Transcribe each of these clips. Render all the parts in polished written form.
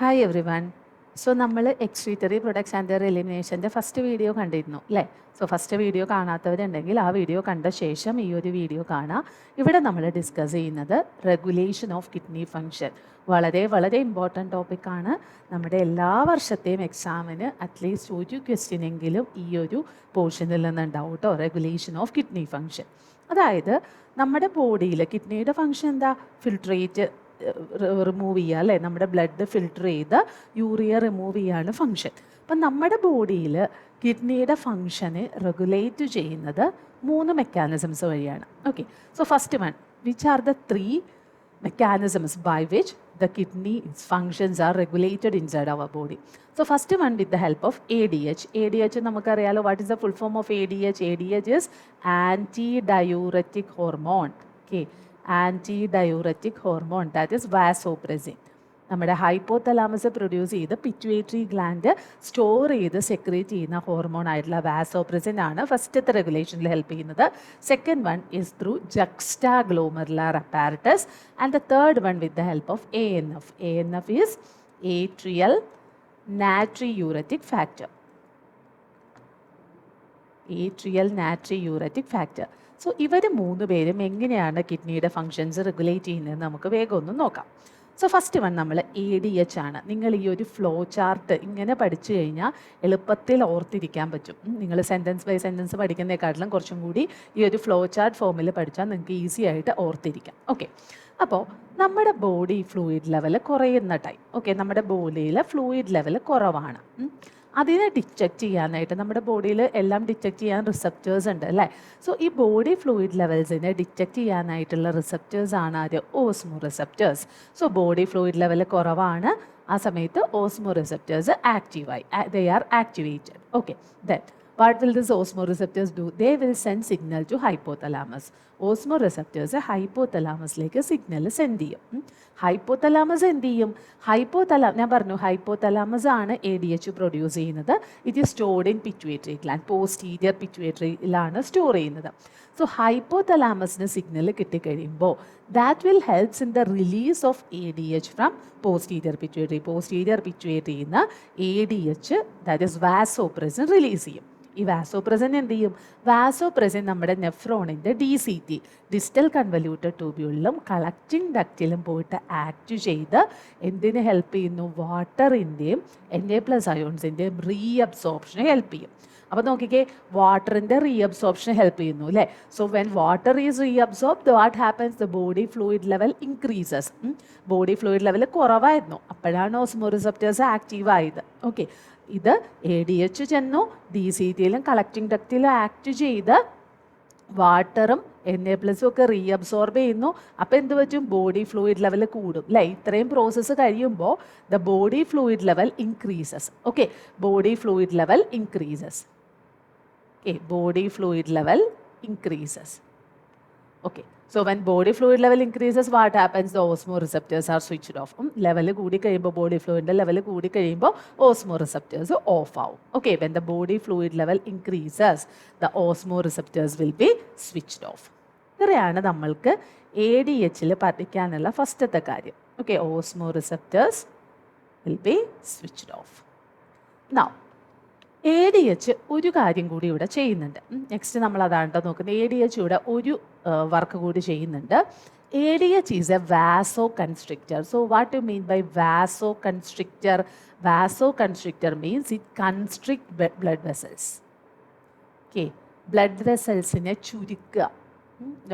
Hi everyone. So നമ്മൾ excretory products and their എലിമിനേഷൻ്റെ first video കണ്ടിരുന്നു അല്ലേ? സോ ഫസ്റ്റ് വീഡിയോ കാണാത്തവരുണ്ടെങ്കിൽ ആ വീഡിയോ കണ്ട ശേഷം ഈ ഒരു വീഡിയോ കാണാം. ഇവിടെ നമ്മൾ ഡിസ്കസ് ചെയ്യുന്നത് റെഗുലേഷൻ ഓഫ് കിഡ്നി ഫങ്ഷൻ. വളരെ വളരെ ഇമ്പോർട്ടൻറ്റ് ടോപ്പിക്കാണ്. നമ്മുടെ എല്ലാ വർഷത്തെയും എക്സാമിന് അറ്റ്ലീസ്റ്റ് ഒരു ക്വസ്റ്റ്യനെങ്കിലും ഈ ഒരു പോർഷനിൽ നിന്നുണ്ടാവും കേട്ടോ. റെഗുലേഷൻ ഓഫ് കിഡ്നി ഫങ്ഷൻ, അതായത് നമ്മുടെ ബോഡിയിൽ കിഡ്നിയുടെ ഫങ്ഷൻ എന്താ? ഫിൽട്രേറ്റ് റിമൂവ് ചെയ്യുക അല്ലേ? നമ്മുടെ ബ്ലഡ് ഫിൽട്ടർ ചെയ്ത് യൂറിയ റിമൂവ് ചെയ്യാണ് ഫങ്ഷൻ. അപ്പം നമ്മുടെ ബോഡിയിൽ കിഡ്നിയുടെ ഫങ്ഷനെ റെഗുലേറ്റ് ചെയ്യുന്നത് 3 മെക്കാനിസംസ് വഴിയാണ്. Okay, so first one, which are the 3 mechanisms by which the kidney functions are regulated inside our body. So first one with the help of ADH. ADH നമുക്കറിയാലോ, what is the full form of ADH? ADH is antidiuretic hormone. Okay, antidiuretic hormone, that is vasopressin. നമ്മുടെ hypothalamus produce ചെയ്ത് pituitary gland store ചെയ്ത് secrete ചെയ്യുന്ന hormone ആയിട്ടുള്ള vasopressin ആണ് ഫസ്റ്റത്തെ റെഗുലേഷനിൽ help ചെയ്യുന്നത്. Second one is through juxtaglomerular apparatus and the third one with the help of ANF. ANF is atrial natriuretic factor. Atrial natriuretic factor. So ഇവർ 3 പേരും എങ്ങനെയാണ് കിഡ്നിയുടെ ഫങ്ഷൻസ് റെഗുലേറ്റ് ചെയ്യുന്നത് നമുക്ക് വേഗം ഒന്ന് നോക്കാം. സോ ഫസ്റ്റ് വൺ നമ്മൾ ADH ആണ്. നിങ്ങൾ ഈ ഒരു ഫ്ലോ ചാർട്ട് ഇങ്ങനെ പഠിച്ചു കഴിഞ്ഞാൽ എളുപ്പത്തിൽ ഓർത്തിരിക്കാൻ പറ്റും. നിങ്ങൾ സെൻറ്റൻസ് ബൈ സെൻറ്റൻസ് പഠിക്കുന്നതിനെക്കാട്ടിലും കുറച്ചും കൂടി ഈ ഒരു ഫ്ലോ ചാർട്ട് ഫോമിൽ പഠിച്ചാൽ നിങ്ങൾക്ക് ഈസി ആയിട്ട് ഓർത്തിരിക്കാം. ഓക്കെ, അപ്പോൾ നമ്മുടെ ബോഡി ഫ്ലൂയിഡ് ലെവൽ കുറയുന്ന ടൈം. ഓക്കെ, നമ്മുടെ ബോഡിയിൽ ഫ്ലൂയിഡ് ലെവൽ കുറവാണ്. അതിനെ ഡിറ്റക്റ്റ് ചെയ്യാനായിട്ട് നമ്മുടെ ബോഡിയിൽ എല്ലാം ഡിറ്റക്റ്റ് ചെയ്യാൻ റിസപ്റ്റേഴ്സ് ഉണ്ട് അല്ലേ? സോ ഈ ബോഡി ഫ്ലൂയിഡ് ലെവൽസിനെ ഡിറ്റക്റ്റ് ചെയ്യാനായിട്ടുള്ള റിസപ്റ്റേഴ്സ് ആണ് ആദ്യം osmoreceptors. So body fluid level കുറവാണ്, ആ സമയത്ത് ഓസ്മോ റിസപ്റ്റേഴ്സ് ആക്റ്റീവായി, they are activated. Okay, then what will these osmoreceptors do? They will send signal to hypothalamus. Osmoreceptors ഹൈപ്പോതലാമസിലേക്ക് സിഗ്നൽ സെൻഡ് ചെയ്യും. ഹൈപ്പോതലാമസ് എന്ത് ചെയ്യും? ഞാൻ പറഞ്ഞു ഹൈപ്പോതലാമസ് ആണ് ADH പ്രൊഡ്യൂസ് ചെയ്യുന്നത്. It is stored in pituitary gland, posterior പിറ്റ്യൂട്ടറിയിലാണ് സ്റ്റോർ ചെയ്യുന്നത്. സോ ഹൈപ്പോതലാമസിന് സിഗ്നൽ കിട്ടിക്കഴിയുമ്പോൾ that will helps in the release of ADH from posterior pituitary. Posterior പിറ്റ്യൂട്ടറിയിൽ നിന്ന് ADH, that is vasopressin, release ചെയ്യും. ഈ വാസോപ്രസിൻ എന്ത് ചെയ്യും? വാസോപ്രസിൻ നമ്മുടെ നെഫ്രോണിൻ്റെ DCT, ഡിസ്റ്റൽ കൺവല്യൂട്ടഡ് ട്യൂബ്യൂളിലും കളക്റ്റിംഗ് ഡക്റ്റിലും പോയിട്ട് ആക്ട് ചെയ്ത് എന്തിന് ഹെൽപ്പ് ചെയ്യുന്നു? വാട്ടറിൻ്റെയും Na+ അയോൺസിൻ്റെയും റീഅബ്സോർപ്ഷനെ ഹെൽപ്പ് ചെയ്യും. അപ്പോൾ നോക്കിക്കേ, വാട്ടറിൻ്റെ റീഅബ്സോർപ്ഷൻ ഹെൽപ്പ് ചെയ്യുന്നു അല്ലേ? So when water is reabsorbed, what happens? The body fluid level increases. Body fluid level കുറവായിരുന്നു, അപ്പോഴാണ് ഓസ്മോ റിസപ്റ്റേഴ്സ് ആക്റ്റീവ് ആയത്. ഓക്കെ, ഇത് ADH ചെന്നു DCTയിലും കളക്റ്റിംഗ് ഡക്റ്റിലും ആക്ട് ചെയ്ത് വാട്ടറും Na+ ഒക്കെ റീഅബ്സോർബ് ചെയ്യുന്നു. അപ്പോൾ എന്ത് പറ്റും? ബോഡി ഫ്ലൂയിഡ് ലെവൽ കൂടും അല്ലേ? ഇത്രയും പ്രോസസ്സ് കഴിയുമ്പോൾ the body fluid level increases. Okay, body fluid level increases. Okay, body fluid level increases. Okay, so when body fluid level increases, what happens? The osmoreceptors are switched off. Level കൂടി കഴിയുമ്പോൾ body fluid level കൂടി കഴിയുമ്പോൾ osmoreceptors off ആവും. Okay, when the body fluid level increases, the osmoreceptors will be switched off. ഇത്രയാണ് നമ്മൾക്ക് ADHൽ പഠിക്കാനുള്ള ഫസ്റ്റത്തെ കാര്യം. Okay, osmoreceptors will be switched off. Now ADH ഒരു കാര്യം കൂടി ഇവിടെ ചെയ്യുന്നുണ്ട്. നെക്സ്റ്റ് നമ്മൾ അതാണ് നോക്കുന്നത്. ADH ഇവിടെ ഒരു വർക്ക് കൂടി ചെയ്യുന്നുണ്ട്. ADH is a vasoconstrictor. So what you mean by vasoconstrictor? Vasoconstrictor means it constrict blood vessels. Okay, blood വെസൽസിനെ ചുരുക്കുക.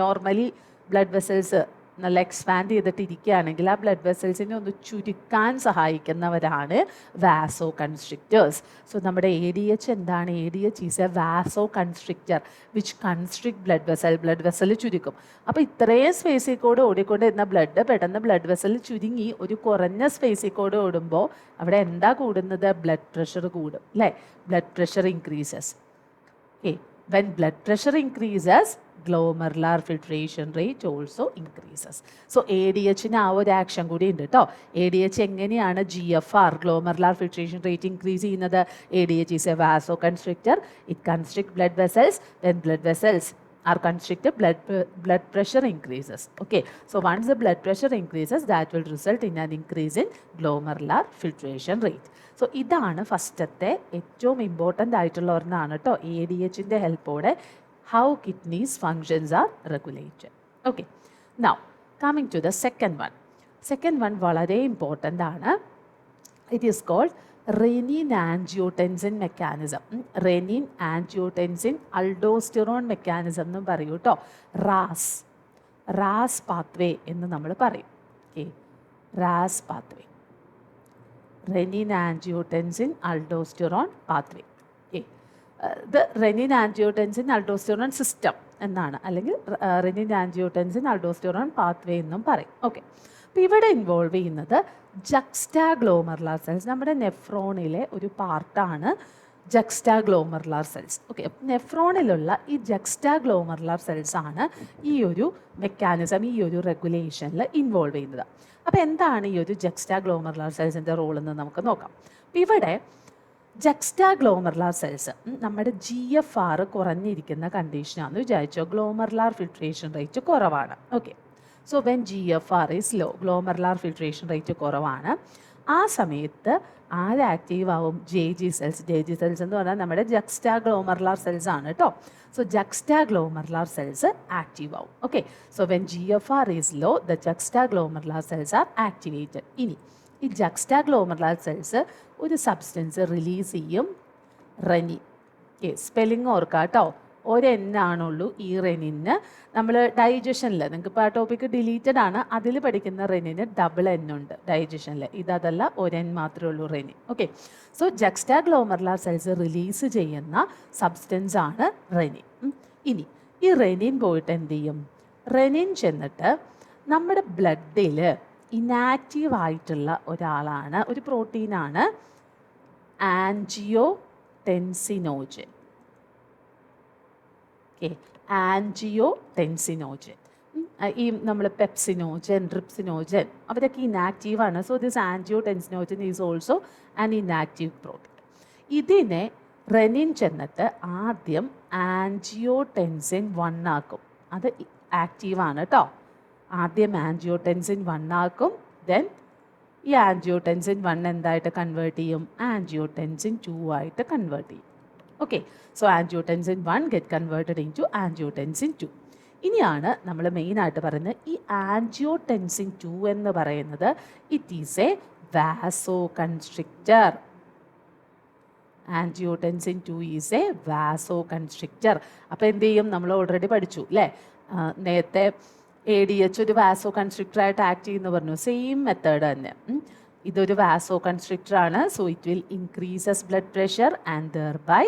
നോർമലി ബ്ലഡ് വെസൽസ് നല്ല എക്സ്പാൻഡ് ചെയ്തിട്ട് ഇരിക്കുകയാണെങ്കിൽ ആ ബ്ലഡ് വെസൽസിനെ ഒന്ന് ചുരുക്കാൻ സഹായിക്കുന്നവരാണ് വാസോ കൺസ്ട്രിക്റ്റേഴ്സ്. സോ നമ്മുടെ ADH എന്താണ്? ADH is a vasoconstrictor which constrict blood vessel ചുരുക്കും. അപ്പോൾ ഇത്രയും സ്പേസിൽ കൂടെ ഓടിക്കൊണ്ടിരുന്ന ബ്ലഡ് പെട്ടെന്ന് ബ്ലഡ് വെസൽ ചുരുങ്ങി ഒരു കുറഞ്ഞ സ്പേസിൽ കൂടെ ഓടുമ്പോൾ അവിടെ എന്താ കൂടുന്നത്? ബ്ലഡ് പ്രഷർ കൂടും അല്ലേ? Blood pressure increases. Okay, when blood pressure increases, glomerular filtration rate also increases. So ADHന് ആ ഒരു ആക്ഷൻ കൂടി ഉണ്ട് കേട്ടോ. ADH എങ്ങനെയാണ് GFR, glomerular filtration rate increase ചെയ്യുന്നത്? ADH is a vasoconstrictor. It constricts blood vessels. When blood vessels are constricted, blood pressure increases. Okay, so once the blood pressure increases, that will result in an increase in glomerular filtration rate. So ഇതാണ് ഫസ്റ്റത്തെ ഏറ്റവും important ആയിട്ടുള്ള ഒരെണ്ണമാണ് കേട്ടോ A D എച്ചിൻ്റെ ഹെൽപ്പോടെ how kidneys functions are regulated. Okay, now coming to the second one. Second one വളരെ important ആണ്. It is called renin angiotensin mechanism. renin angiotensin aldosterone mechanism എന്നും പറയൂ കേട്ടോ. റാസ് പാത്വേ എന്ന് നമ്മൾ പറയും. Okay, RAS pathway, renin angiotensin aldosterone pathway. Okay, ഇത് renin angiotensin aldosterone system എന്നാണ്, അല്ലെങ്കിൽ renin angiotensin aldosterone pathway എന്നും പറയും. ഓക്കെ, അപ്പോൾ ഇവിടെ ഇൻവോൾവ് ചെയ്യുന്നത് ജക്സ്റ്റാഗ്ലോമറുലാർ സെൽസ്, നമ്മുടെ നെഫ്രോണിലെ ഒരു പാർട്ടാണ് ജക്സ്റ്റാഗ്ലോമറുലാർ സെൽസ്. ഓക്കെ, നെഫ്രോണിലുള്ള ഈ ജക്സ്റ്റാഗ്ലോമറുലാർ സെൽസ് ആണ് ഈ ഒരു മെക്കാനിസം, ഈ ഒരു റെഗുലേഷനിൽ ഇൻവോൾവ് ചെയ്യുന്നത്. അപ്പോൾ എന്താണ് ഈ ഒരു ജക്സ്റ്റാഗ്ലോമറുലാർ സെൽസിൻ്റെ റോൾ എന്ന് നമുക്ക് നോക്കാം. അപ്പോൾ ഇവിടെ ജക്സ്റ്റാഗ്ലോമറുലാർ സെൽസ് നമ്മുടെ GFR കുറഞ്ഞിരിക്കുന്ന കണ്ടീഷനാണെന്ന് വിചാരിച്ചോ. ഗ്ലോമറുലാർ ഫിൽട്രേഷൻ റേറ്റ് കുറവാണ്. Okay, so when GFR is low, glomerular filtration rate കുറവാണ്, ആ സമയത്ത് ആര് ആക്റ്റീവ് ആവും? JG cells. JG സെൽസ് എന്ന് പറഞ്ഞാൽ നമ്മുടെ ജക്സ്റ്റാഗ്ലോമറുലാർ സെൽസ് ആണ് കേട്ടോ. സോ ജക്സ്റ്റാഗ്ലോമറുലാർ സെൽസ് ആക്റ്റീവ് ആവും. Okay, so when GFR is low, the juxtaglomerular cells are activated. ഇനി ഈ ജക്സ്റ്റാഗ്ലോമറുലാർ സെൽസ് ഒരു സബ്സ്റ്റൻസ് റിലീസ് ചെയ്യും, റെനിൻ. ഓക്കെ, സ്പെല്ലിംഗ് ഓർക്കാം കേട്ടോ. ഒരെണ്ണാണുള്ളൂ ഈ റെനിന്. നമ്മൾ ഡൈജഷനിൽ, നിങ്ങൾക്ക് ഇപ്പോൾ ആ ടോപ്പിക്ക് ഡിലീറ്റഡ് ആണ്, അതിൽ പഠിക്കുന്ന റെനിന് ഡബിൾ N ഉണ്ട് ഡൈജഷനിൽ. ഇതല്ല, ഒരെൻ മാത്രമേ ഉള്ളൂ renin. Okay, so juxtaglomerular cells release ചെയ്യുന്ന സബ്സ്റ്റൻസ് ആണ് റെനിൻ. ഇനി ഈ റെനിൻ പോയിട്ട് എന്ത് ചെയ്യും? റെനിൻ ചെന്നിട്ട് നമ്മുടെ ബ്ലഡിൽ ഇനാക്റ്റീവ് ആയിട്ടുള്ള ഒരാളാണ്, ഒരു പ്രോട്ടീനാണ് ആൻജിയോടെൻസിനോജൻ. ഓക്കെ, ആൻജിയോടെൻസിനോജൻ. ഈ നമ്മൾ പെപ്സിനോജൻ, ട്രിപ്സിനോജൻ അവരൊക്കെ ഇനാക്റ്റീവാണ്. So this angiotensinogen is also an inactive protein. ഇതിനെ റെനിൻ ചെന്നിട്ട് ആദ്യം ആൻജിയോടെൻസിൻ 1 ആക്കും. അത് ആക്റ്റീവാണ് കേട്ടോ. ആദ്യം ആൻജിയോടെൻസിൻ 1 ആക്കും, ദെൻ ഈ ആൻജിയോടെൻസിൻ 1 എന്തായിട്ട് കൺവേർട്ട് ചെയ്യും? ആൻജിയോടെൻസിൻ 2 ആയിട്ട് കൺവേർട്ട് ചെയ്യും. Okay, so angiotensin 1 get converted into angiotensin 2. ഇനിയാണ് നമ്മൾ മെയിനായിട്ട് പറയുന്നത് ഈ ആൻജിയോടെൻസിൻ 2 എന്ന് പറയുന്നത് it is a vasoconstrictor. Angiotensin 2 is a vasoconstrictor. അപ്പോൾ എന്ത് ചെയ്യും? നമ്മൾ ഓൾറെഡി പഠിച്ചു അല്ലേ, നേരത്തെ ADH ഒരു വാസോ കൺസ്ട്രിക്റ്റർ ആയിട്ട് ആക്ട് ചെയ്യുന്നു പറഞ്ഞു. സെയിം മെത്തേഡ് തന്നെ. ഇതൊരു വാസോ കൺസ്ട്രിക്റ്റർ ആണ്. So it will increases blood pressure and thereby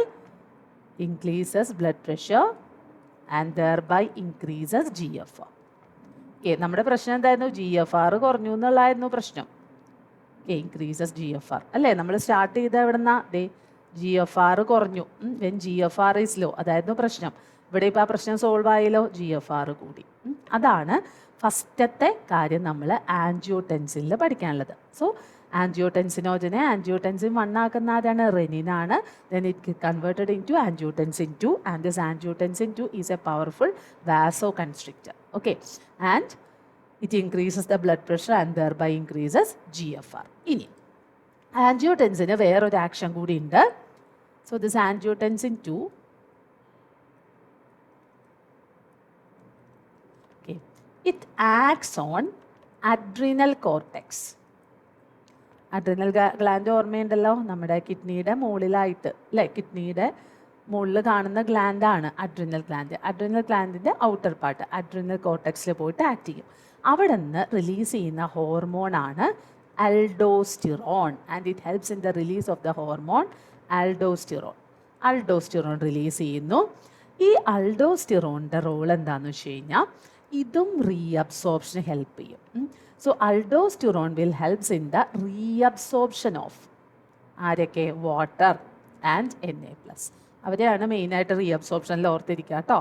increases blood pressure and thereby increases GFR. Okay, നമ്മുടെ പ്രശ്നം എന്തായിരുന്നു? GFR കുറഞ്ഞു എന്നുള്ളതായിരുന്നു പ്രശ്നം. ഓക്കെ, ഇൻക്രീസസ് GFR അല്ലേ. നമ്മൾ സ്റ്റാർട്ട് ചെയ്ത എവിടെ നിന്നാ? GFR കുറഞ്ഞു. വെൻ GFR ഈസ് ലോ, അതായിരുന്നു പ്രശ്നം. ഇവിടെ ഇപ്പോൾ ആ പ്രശ്നം സോൾവ് ആയല്ലോ, GFR കൂടി. അതാണ് ഫസ്റ്റത്തെ കാര്യം നമ്മൾ ആൻജിയോടെൻസിനിൽ പഠിക്കാനുള്ളത്. സോ ആൻജിയോടെൻസിനോജനെ ആൻജിയോടെൻസിൻ 1 ആക്കുന്ന ആരാണ്? റെനിനാണ്. Then it converted into angiotensin 2 and this angiotensin 2 is a powerful vasoconstrictor. Okay, and it increases the blood pressure and thereby increases GFR. ഇനി ആൻജിയോടെൻസിന് വേറൊരു ആക്ഷൻ കൂടി ഉണ്ട്. So this angiotensin 2 it acts on adrenal cortex. Adrenal gland ഓർമ്മയുണ്ടല്ലോ, നമ്മുടെ കിഡ്നിയുടെ മുകളിലായിട്ട് അല്ലേ, കിഡ്നിയുടെ മുകളിൽ കാണുന്ന ഗ്ലാൻഡാണ് അഡ്രിനൽ ഗ്ലാൻഡ്. അഡ്രിനൽ ഗ്ലാൻഡിൻ്റെ ഔട്ടർ പാർട്ട് അഡ്രിനൽ കോർട്ടെക്സിൽ പോയിട്ട് ആക്ട് ചെയ്യും. അവിടെ നിന്ന് റിലീസ് ചെയ്യുന്ന ഹോർമോണാണ് aldosterone and it helps in the release of the hormone aldosterone. Aldosterone release ചെയ്യുന്നു. ഈ അൽഡോസ്റ്റിറോണിൻ്റെ റോൾ എന്താണെന്ന് വെച്ച് കഴിഞ്ഞാൽ ഇതും റീഅബ്സോർപ്ഷന് ഹെൽപ്പ് ചെയ്യും. So aldosterone will helps in the reabsorption of ആരൊക്കെ? Water and Na+. അവരെയാണ് മെയിനായിട്ട് റീഅബ്സോർപ്ഷനിൽ ഓർത്തിരിക്കുക കേട്ടോ.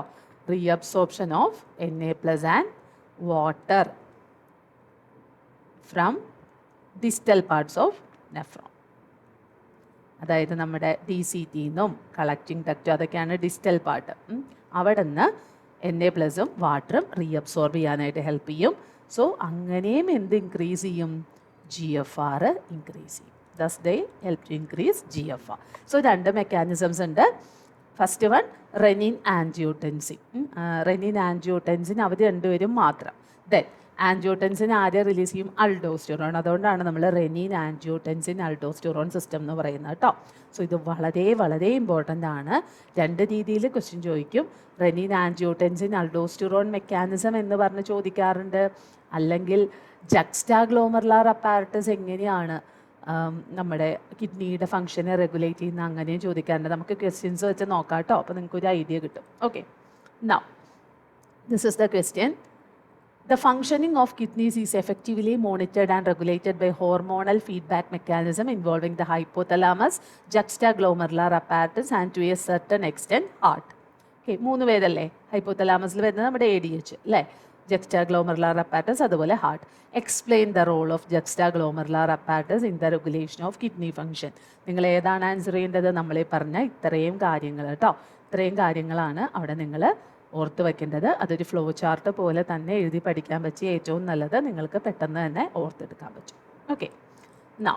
Reabsorption of Na+ and water from distal parts of nephron. അതായത് നമ്മുടെ DCT ന്നും കളക്റ്റിംഗ് ഡക്റ്റും അതൊക്കെയാണ് ഡിസ്റ്റൽ പാർട്ട്. അവിടെ നിന്ന് Na+ഉം വാട്ടറും റീഅബ്സോർബ് ചെയ്യാനായിട്ട് ഹെൽപ്പ് ചെയ്യും. സോ അങ്ങനെയും എന്ത് ഇൻക്രീസ് ചെയ്യും? GFR ഇൻക്രീസ് ചെയ്യും. Thus they help to increase GFR. So രണ്ട് മെക്കാനിസംസ് ഉണ്ട്. First one renin angiotensin. Renin angiotensin അവർ രണ്ടുപേരും മാത്രം. ദെൻ ആൻജിയോടെൻസിൻ ആരെ റിലീസ് ചെയ്യും? അൾഡോസ്റ്റിറോൺ. അതുകൊണ്ടാണ് നമ്മൾ റെനിൻ ആൻജിയോടെൻസിൻ അൾഡോസ്റ്റിറോൺ സിസ്റ്റം എന്ന് പറയുന്നത് കേട്ടോ. സോ ഇത് വളരെ വളരെ ഇമ്പോർട്ടൻ്റ് ആണ്. രണ്ട് രീതിയിൽ ക്വസ്റ്റ്യൻ ചോദിക്കും. റെനിൻ ആൻജിയോടെൻസിൻ അൾഡോസ്റ്റിറോൺ മെക്കാനിസം എന്ന് പറഞ്ഞ് ചോദിക്കാറുണ്ട്. അല്ലെങ്കിൽ ജക്സ്റ്റാഗ്ലോമറുലാർ അപ്പാരറ്റസ് എങ്ങനെയാണ് നമ്മുടെ കിഡ്നിയുടെ ഫംഗ്ഷനെ റെഗുലേറ്റ് ചെയ്യുന്ന അങ്ങനെയും ചോദിക്കാറുണ്ട്. നമുക്ക് ക്വസ്റ്റ്യൻസ് വെച്ച് നോക്കാം കേട്ടോ. അപ്പോൾ നിങ്ങൾക്ക് ഒരു ഐഡിയ കിട്ടും. Okay, now this is the question. The functioning of kidneys is effectively monitored and regulated by hormonal feedback mechanism involving the hypothalamus, juxtaglomerular apparatus and to a certain extent heart. Okay, മൂന്ന് പേരല്ലേ ഹൈപ്പോതലാമസിൽ വരുന്നത്? നമ്മുടെ ADH അല്ലേ, juxtaglomerular apparatus, അതുപോലെ heart. Explain the role of juxtaglomerular apparatus in the regulation of kidney function. നിങ്ങൾ ഏതാണ് answer ചെയ്യേണ്ടത്? നമ്മളെ പറഞ്ഞ ഇത്രയും കാര്യങ്ങൾ കേട്ടോ. ഇത്രയും കാര്യങ്ങളാണ് അവിടെ നിങ്ങൾ ഓർത്ത് വയ്ക്കേണ്ടത്. അതൊരു ഫ്ലോ ചാർട്ട് പോലെ തന്നെ എഴുതി പഠിക്കാൻ പറ്റിയ ഏറ്റവും നല്ലത്. നിങ്ങൾക്ക് പെട്ടെന്ന് തന്നെ ഓർത്തെടുക്കാൻ പറ്റും. ഓക്കെ, നൗ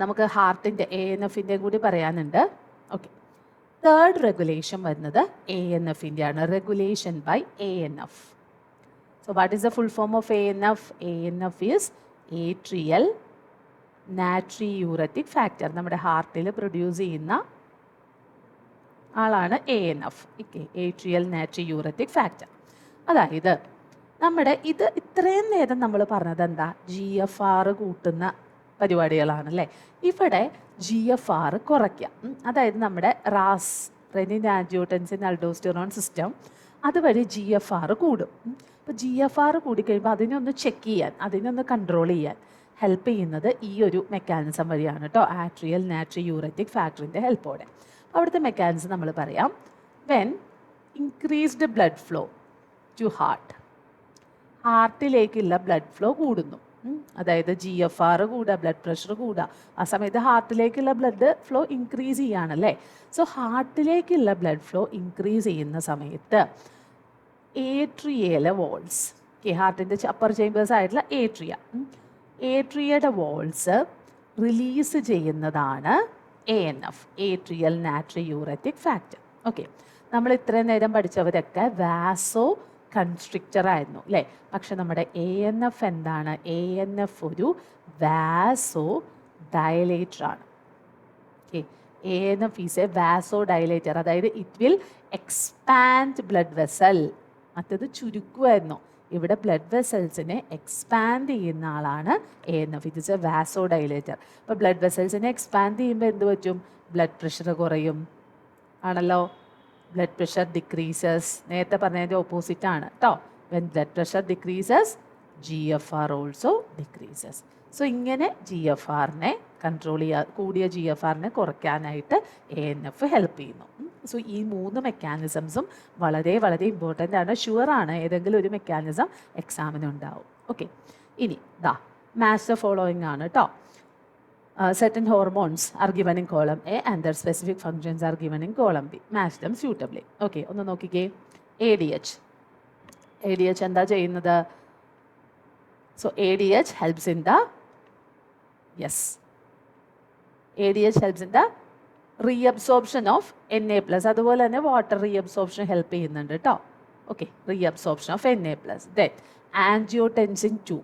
നമുക്ക് ഹാർട്ടിൻ്റെ ANF-ൻ്റെ കൂടി പറയാനുണ്ട്. ഓക്കെ, തേർഡ് റെഗുലേഷൻ വരുന്നത് ANF-ൻ്റെ ആണ്. Regulation by ANF. So what is the full form of ANF? ANF is atrial natriuretic factor. നമ്മുടെ ഹാർട്ടിൽ പ്രൊഡ്യൂസ് ചെയ്യുന്ന ആളാണ് ANF. Atrial natriuretic factor. അതായത് നമ്മുടെ ഇത് ഇത്രയും നേരം നമ്മൾ പറഞ്ഞത് എന്താ? GFR കൂട്ടുന്ന പരിപാടികളാണല്ലേ. ഇവിടെ GFR കുറയ്ക്കാം. അതായത് നമ്മുടെ RAS, renin angiotensin aldosterone system, അതുവഴി GFR കൂടും. അപ്പോൾ GFR കൂടിക്കഴിയുമ്പോൾ അതിനൊന്ന് ചെക്ക് ചെയ്യാൻ, അതിനൊന്ന് കൺട്രോൾ ചെയ്യാൻ ഹെൽപ്പ് ചെയ്യുന്നത് ഈ ഒരു മെക്കാനിസം വഴിയാണ് കേട്ടോ. ആട്രിയൽ നാട്രിയൂററ്റിക് ഫാക്ടറിൻ്റെ ഹെൽപ്പോടെ. അവിടുത്തെ മെക്കാനിസം നമ്മൾ പറയാം. When increased blood flow to heart, ഹാർട്ടിലേക്കുള്ള ബ്ലഡ് ഫ്ലോ കൂടുന്നു. അതായത് GFR കൂടുക, ബ്ലഡ് പ്രഷർ കൂടുക. ആ സമയത്ത് ഹാർട്ടിലേക്കുള്ള ബ്ലഡ് ഫ്ലോ ഇൻക്രീസ് ചെയ്യുകയാണല്ലേ. സോ ഹാർട്ടിലേക്കുള്ള ബ്ലഡ് ഫ്ലോ ഇൻക്രീസ് ചെയ്യുന്ന സമയത്ത് ഏട്രിയയിലെ വോൾസ്, ഹാർട്ടിൻ്റെ അപ്പർ ചേമ്പേഴ്സ് ആയിട്ടുള്ള ഏട്രിയയുടെ വോൾസ് റിലീസ് ചെയ്യുന്നതാണ് ANF, atrial natriuretic factor. Okay, നമ്മൾ ഇത്രയും നേരം പഠിച്ചവരൊക്കെ വാസോ കൺസ്ട്രിക്റ്റർ ആയിരുന്നു അല്ലേ. പക്ഷെ നമ്മുടെ ANF എന്താണ്? ANF ഒരു വാസോ ഡയലേറ്റർ ആണ്. Okay, ANF is a vasodilator. അതായത് it will expand blood vessel. മറ്റത് ചുരുക്കുമായിരുന്നു. ഇവിടെ ബ്ലഡ് വെസൽസിനെ എക്സ്പാൻഡ് ചെയ്യുന്ന ആളാണ് ANF. It is a vasodilator. അപ്പോൾ ബ്ലഡ് വെസൽസിനെ എക്സ്പാൻഡ് ചെയ്യുമ്പോൾ എന്ത് പറ്റും? ബ്ലഡ് പ്രഷർ കുറയും ആണല്ലോ. Blood pressure decreases. നേരത്തെ പറഞ്ഞതിൻ്റെ ഓപ്പോസിറ്റ് ആണ് കേട്ടോ. When blood pressure decreases GFR also decreases. So ഇങ്ങനെ GFR-നെ കൺട്രോൾ ചെയ്യുക, കൂടിയ GFR-നെ കുറയ്ക്കാനായിട്ട് ANF ഹെൽപ്പ് ചെയ്യുന്നു. സോ ഈ മൂന്ന് മെക്കാനിസംസും വളരെ വളരെ ഇമ്പോർട്ടൻ്റ് ആണ്. ഷുവറാണ് ഏതെങ്കിലും ഒരു മെക്കാനിസം എക്സാമിനുണ്ടാവും. ഓക്കെ, ഇനി മാച്ച് ദ ഫോളോയിങ് ആണ് കേട്ടോ. Certain hormones are given in column A and their specific functions are given in column B. Match them suitably. Okay, ഒന്ന് നോക്കിക്കേ. ADH എന്താ ചെയ്യുന്നത്? So ADH helps in the reabsorption of Na+. അതുപോലെ തന്നെ water reabsorption help ചെയ്യുന്നുണ്ട് കേട്ടോ. Okay, reabsorption of Na+. Then angiotensin 2.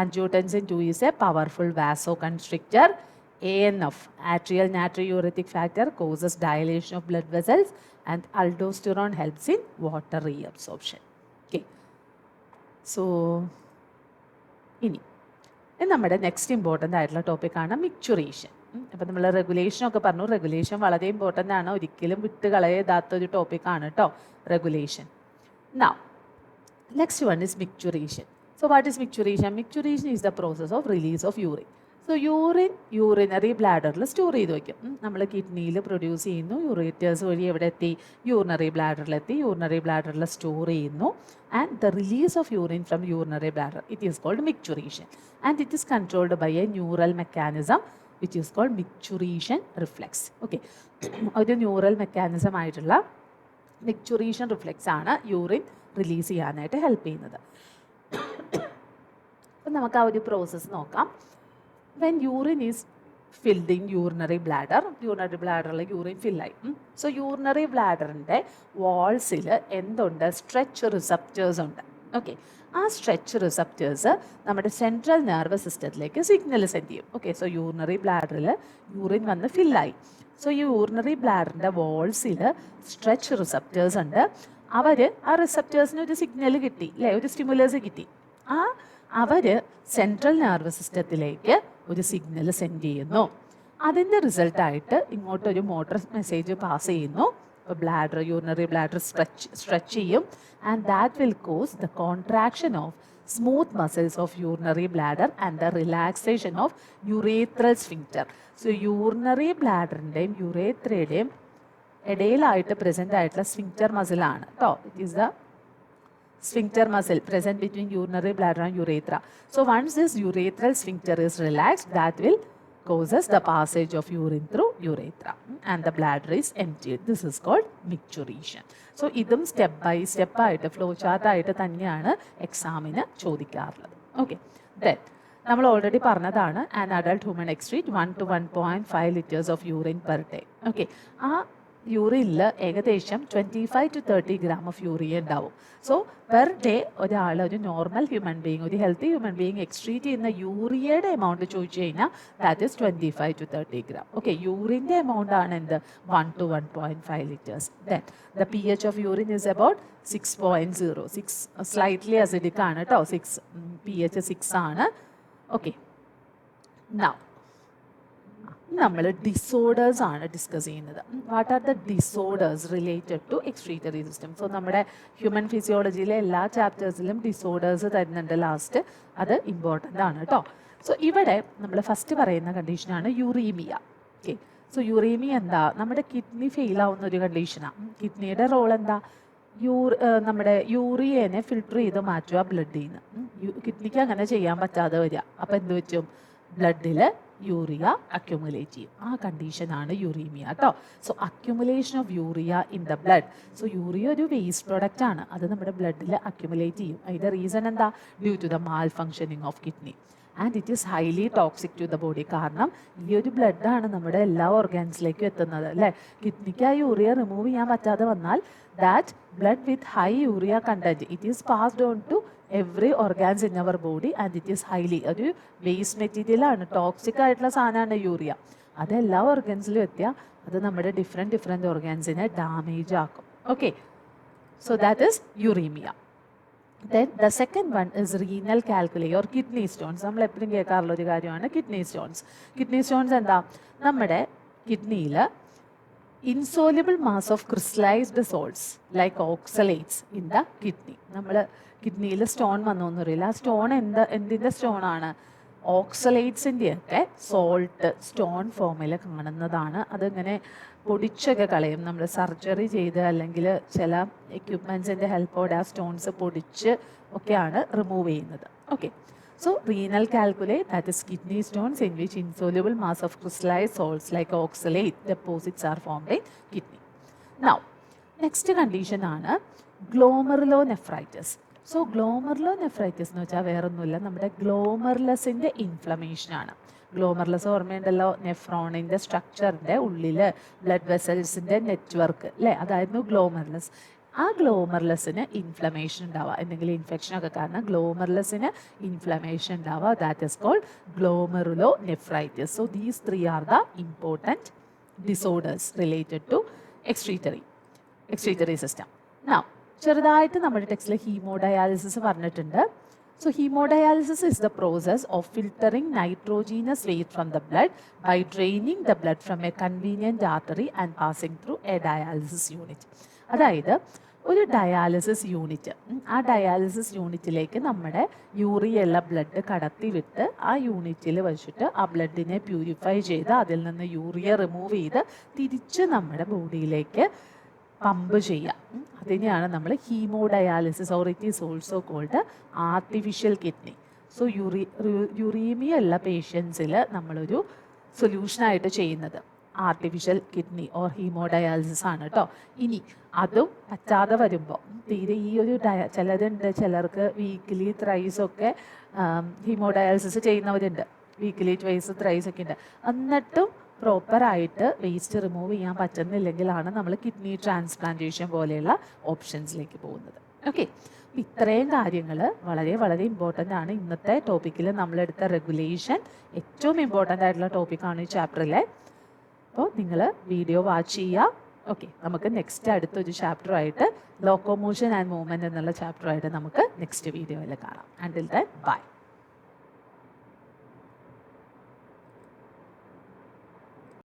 Angiotensin 2 is a powerful vasoconstrictor. ANF, atrial natriuretic factor, causes dilation of blood vessels and aldosterone helps in water reabsorption. Okay, so ഇനി നമ്മുടെ next important ആയിട്ടുള്ള ടോപ്പിക്കാണ് micturition. അപ്പോൾ നമ്മൾ റെഗുലേഷനൊക്കെ പറഞ്ഞു. Regulation വളരെ important ആണ്, ഒരിക്കലും വിട്ട് കളയാത്തൊരു ടോപ്പിക്കാണ് കേട്ടോ regulation. Now next one is micturition. So what is micturition? Micturition is the process of release of urine. So urine urinary bladderൽ സ്റ്റോർ ചെയ്ത് വയ്ക്കും. നമ്മൾ കിഡ്നിയിൽ പ്രൊഡ്യൂസ് ചെയ്യുന്നു, യൂറേറ്റേഴ്സ് വഴി എവിടെ എത്തി? യൂറിനറി ബ്ലാഡറിലെത്തി. യൂറിനറി ബ്ലാഡറിൽ സ്റ്റോർ ചെയ്യുന്നു. And the release of urine from urinary bladder, it is called micturition. And it is controlled by a neural mechanism which is called micturition reflex. Okay, ഒരു ന്യൂറൽ മെക്കാനിസം ആയിട്ടുള്ള micturition reflex ആണ് urine release ചെയ്യാനായിട്ട് help ചെയ്യുന്നത്. അപ്പം നമുക്ക് ആ ഒരു process നോക്കാം. When urine is filled in urinary ബ്ലാഡറിൽ യൂറിൻ ഫില്ലായി. സോ യൂറിനറി ബ്ലാഡറിൻ്റെ വാൾസിൽ എന്തുണ്ട്? സ്ട്രെച്ച് റിസപ്റ്റേഴ്സ് ഉണ്ട്. ഓക്കെ, ആ സ്ട്രെച്ച് റിസപ്റ്റേഴ്സ് നമ്മുടെ സെൻട്രൽ നെർവസ് സിസ്റ്റത്തിലേക്ക് സിഗ്നൽ സെൻഡ് ചെയ്യും. ഓക്കെ, സോ യൂറിനറി ബ്ലാഡറിൽ യൂറിൻ വന്ന് ഫില്ലായി. സോ ഈ യൂറിനറി ബ്ലാഡറിൻ്റെ വാൾസിൽ സ്ട്രെച്ച് റിസപ്റ്റേഴ്സ് ഉണ്ട്. ആ റിസപ്റ്റേഴ്സിന് ഒരു സിഗ്നൽ കിട്ടി, അല്ലേ, ഒരു സ്റ്റിമുലസ് കിട്ടി. അവർ സെൻട്രൽ നെർവസ് സിസ്റ്റത്തിലേക്ക് ഒരു സിഗ്നൽ സെൻഡ് ചെയ്യുന്നു. അതിൻ്റെ റിസൾട്ടായിട്ട് ഇങ്ങോട്ടൊരു മോട്ടോർ മെസ്സേജ് പാസ് ചെയ്യുന്നു. യൂറിനറി ബ്ലാഡർ സ്ട്രെച്ച് ചെയ്യും. And that will cause the contraction of smooth muscles of urinary bladder and the relaxation of urethral sphincter. So urinary ബ്ലാഡറിൻ്റെയും യുറേത്രയുടെയും ഇടയിലായിട്ട് പ്രസൻ്റ് ആയിട്ടുള്ള സ്ഫിങ്ക്റ്റർ മസിലാണ് കേട്ടോ. It is the sphincter muscle present between urinary bladder and urethra. So once this urethral sphincter is relaxed, that will causes the passage of urine through urethra and the bladder is emptied. This is called micturition. So ഇതും step by step ആയിട്ട് flow chart ആയിട്ട് തന്നെയാണ് എക്സാമിന് ചോദിക്കാറുള്ളത്. Okay, then നമ്മൾ already പറഞ്ഞതാണ് an adult human excrete 1 to 1.5 liters of urine per day. Okay, ആ യൂറിനിൽ ഏകദേശം 25 to 30 gram ഓഫ് യൂറിയ ഉണ്ടാവും. സോ പെർ ഡേ ഒരു നോർമൽ ഹ്യൂമൻ ബീയിങ്, ഒരു ഹെൽത്തി ഹ്യൂമൻ ബീയിങ് എക്സ്ട്രീറ്റ് ചെയ്യുന്ന യൂറിയയുടെ എമൗണ്ട് ചോദിച്ചു കഴിഞ്ഞാൽ that is 25 to 30 gram. Okay, യൂറിൻ്റെ എമൗണ്ട് ആണ് എന്ത്? 1 to 1.5 liters. Then the pH of urine is about 6.0. 6 slightly acidic ആണ് കേട്ടോ. 6 pH 6 ആണ്. ഓക്കെ, നൗ നമ്മൾ ഡിസോർഡേഴ്സ് ആണ് ഡിസ്കസ് ചെയ്യുന്നത്. What are the disorders related to excretory system? So നമ്മുടെ ഹ്യൂമൻ ഫിസിയോളജിയിലെ എല്ലാ ചാപ്റ്റേഴ്സിലും ഡിസോർഡേഴ്സ് തരുന്നുണ്ട് ലാസ്റ്റ്. അത് ഇമ്പോർട്ടൻ്റ് ആണ് കേട്ടോ. സോ ഇവിടെ നമ്മൾ ഫസ്റ്റ് പറയുന്ന കണ്ടീഷനാണ് യൂറീമിയ. ഓക്കെ, സോ യൂറീമിയ എന്താ? നമ്മുടെ കിഡ്നി ഫെയിൽ ആവുന്ന ഒരു കണ്ടീഷനാണ്. കിഡ്നിയുടെ റോൾ എന്താ? നമ്മുടെ യൂറിയനെ ഫിൽട്ടർ ചെയ്ത് മാറ്റുക ബ്ലഡിൽ നിന്ന്. കിഡ്നിക്ക് അങ്ങനെ ചെയ്യാൻ പറ്റാതെ വരിക. അപ്പോൾ എന്ത് പറ്റും? ബ്ലഡിൽ യൂറിയ അക്യുമുലേറ്റ് ചെയ്യും. ആ കണ്ടീഷനാണ് യൂറീമിയ കേട്ടോ. So accumulation of urea in the blood. So urea ഒരു വേസ്റ്റ് പ്രൊഡക്റ്റ് ആണ്. അത് നമ്മുടെ ബ്ലഡിൽ അക്യുമുലേറ്റ് ചെയ്യും. അതിൻ്റെ റീസൺ എന്താ? Due to the malfunctioning of kidney and it is highly toxic to the body. കാരണം ഈ ഒരു ബ്ലഡാണ് നമ്മുടെ എല്ലാ ഓർഗാൻസിലേക്കും എത്തുന്നത്, അല്ലേ. കിഡ്നിക്ക് ആ യൂറിയ റിമൂവ് ചെയ്യാൻ പറ്റാതെ വന്നാൽ that blood with high urea content it is passed on to every organs in our body and it is highly ഒരു വേസ്റ്റ് മെറ്റീരിയലാണ്, ടോക്സിക് ആയിട്ടുള്ള സാധനമാണ് യൂറിയ. അത് എല്ലാ ഓർഗൻസിലും എത്തിയാൽ അത് നമ്മുടെ ഡിഫറെൻറ്റ് ഓർഗാൻസിനെ ഡാമേജ് ആക്കും. Okay, so that is uremia. Then the second one is renal calculi or kidney stones. നമ്മൾ എപ്പോഴും കേൾക്കാറുള്ള ഒരു കാര്യമാണ് കിഡ്നി സ്റ്റോൺസ്. കിഡ്നി സ്റ്റോൺസ് എന്താ? നമ്മുടെ കിഡ്നിയിൽ insoluble mass of crystallised salts like oxalates in the kidney. നമ്മൾ കിഡ്നിയിൽ സ്റ്റോൺ വന്നോന്ന് അറിയില്ല. ആ സ്റ്റോൺ എന്തിൻ്റെ സ്റ്റോണാണ്? ഓക്സലേറ്റ്സിൻ്റെ ഒക്കെ സോൾട്ട് സ്റ്റോൺ ഫോമിൽ കാണുന്നതാണ്. അതിങ്ങനെ പൊടിച്ചൊക്കെ കളയും. നമ്മൾ സർജറി ചെയ്ത് അല്ലെങ്കിൽ ചില എക്യുപ്മെൻറ്റ്സിൻ്റെ ഹെൽപ്പോടെ ആ സ്റ്റോൺസ് പൊടിച്ച് ഒക്കെയാണ് റിമൂവ് ചെയ്യുന്നത്. Okay, so renal calculi that is kidney stones in which insoluble mass of crystallised salts like oxalate deposits are formed in kidney. Now next കണ്ടീഷനാണ് ഗ്ലോമെറുലോനെഫ്രൈറ്റിസ്. സോ ഗ്ലോമെറുലോനെഫ്രൈറ്റിസ് എന്ന് വെച്ചാൽ വേറൊന്നുമില്ല, നമ്മുടെ ഗ്ലോമെർലസിൻ്റെ ഇൻഫ്ലമേഷനാണ്. ഗ്ലോമെർലസ് ഓർമ്മയുണ്ടല്ലോ, നെഫ്രോണിൻ്റെ സ്ട്രക്ചറിൻ്റെ ഉള്ളിൽ ബ്ലഡ് വെസൽസിൻ്റെ നെറ്റ്വർക്ക്, അല്ലേ, അതായിരുന്നു ഗ്ലോമെർലസ്. ആ ഗ്ലോമെർലസിന് ഇൻഫ്ലമേഷൻ ഉണ്ടാവുക, എന്തെങ്കിലും ഇൻഫെക്ഷനൊക്കെ കാരണം ഗ്ലോമെർലസിന് ഇൻഫ്ലമേഷൻ ഉണ്ടാവുക, that is called glomerulonephritis. So these three are the important disorders related to excretory system. Now ചെറുതായിട്ട് നമ്മുടെ ടെക്സ്റ്റിൽ ഹീമോഡയാലിസിസ് പറഞ്ഞിട്ടുണ്ട്. So hemodialysis is the process of filtering nitrogenous waste from the blood by draining the blood from a convenient artery and passing through a dialysis unit. അതായത് ഒരു dialysis unit, ആ dialysis യൂണിറ്റിലേക്ക് നമ്മുടെ യൂറിയുള്ള blood കടത്തി വിട്ട് ആ യൂണിറ്റിൽ വെച്ചിട്ട് ആ ബ്ലഡിനെ പ്യൂരിഫൈ ചെയ്ത് അതിൽ നിന്ന് യൂറിയ റിമൂവ് ചെയ്ത് തിരിച്ച് നമ്മുടെ ബോഡിയിലേക്ക് പമ്പ് ചെയ്യുക. അതിനെയാണ് നമ്മൾ haemodialysis or it is also called artificial kidney. So uraemia ഉള്ള പേഷ്യൻസിൽ നമ്മളൊരു സൊല്യൂഷനായിട്ട് ചെയ്യുന്നത് ആർട്ടിഫിഷ്യൽ കിഡ്നി ഓർ ഹീമോഡയാലിസിസ് ആണ് കേട്ടോ. ഇനി അതും പറ്റാതെ വരുമ്പോൾ തീരെ ഈ ഒരു ചിലരുണ്ട്, ചിലർക്ക് വീക്കിലി ത്രൈസ് ഒക്കെ ഹീമോഡയാലിസിസ് ചെയ്യുന്നവരുണ്ട്, വീക്കിലി ട്വൈസ് ത്രൈസ് ഒക്കെ ഉണ്ട്. എന്നിട്ടും പ്രോപ്പറായിട്ട് വേസ്റ്റ് റിമൂവ് ചെയ്യാൻ പറ്റുന്നില്ലെങ്കിലാണ് നമ്മൾ കിഡ്നി ട്രാൻസ്പ്ലാന്റേഷൻ പോലെയുള്ള ഓപ്ഷൻസിലേക്ക് പോകുന്നത്. ഓക്കെ, ഇത്രയും കാര്യങ്ങൾ വളരെ വളരെ ഇമ്പോർട്ടൻ്റ് ആണ്. ഇന്നത്തെ ടോപ്പിക്കിൽ നമ്മളെടുത്ത റെഗുലേഷൻ ഏറ്റവും ഇമ്പോർട്ടൻ്റ് ആയിട്ടുള്ള ടോപ്പിക്കാണ് ഈ ചാപ്റ്ററിലെ. അപ്പോൾ നിങ്ങൾ വീഡിയോ വാച്ച് ചെയ്യുക. ഓക്കെ, നമുക്ക് നെക്സ്റ്റ് അടുത്തൊരു ചാപ്റ്ററായിട്ട് ലോക്കോമോഷൻ ആൻഡ് മൂവ്മെൻറ്റ് എന്നുള്ള ചാപ്റ്ററായിട്ട് നമുക്ക് നെക്സ്റ്റ് വീഡിയോയിൽ കാണാം. Until then bye.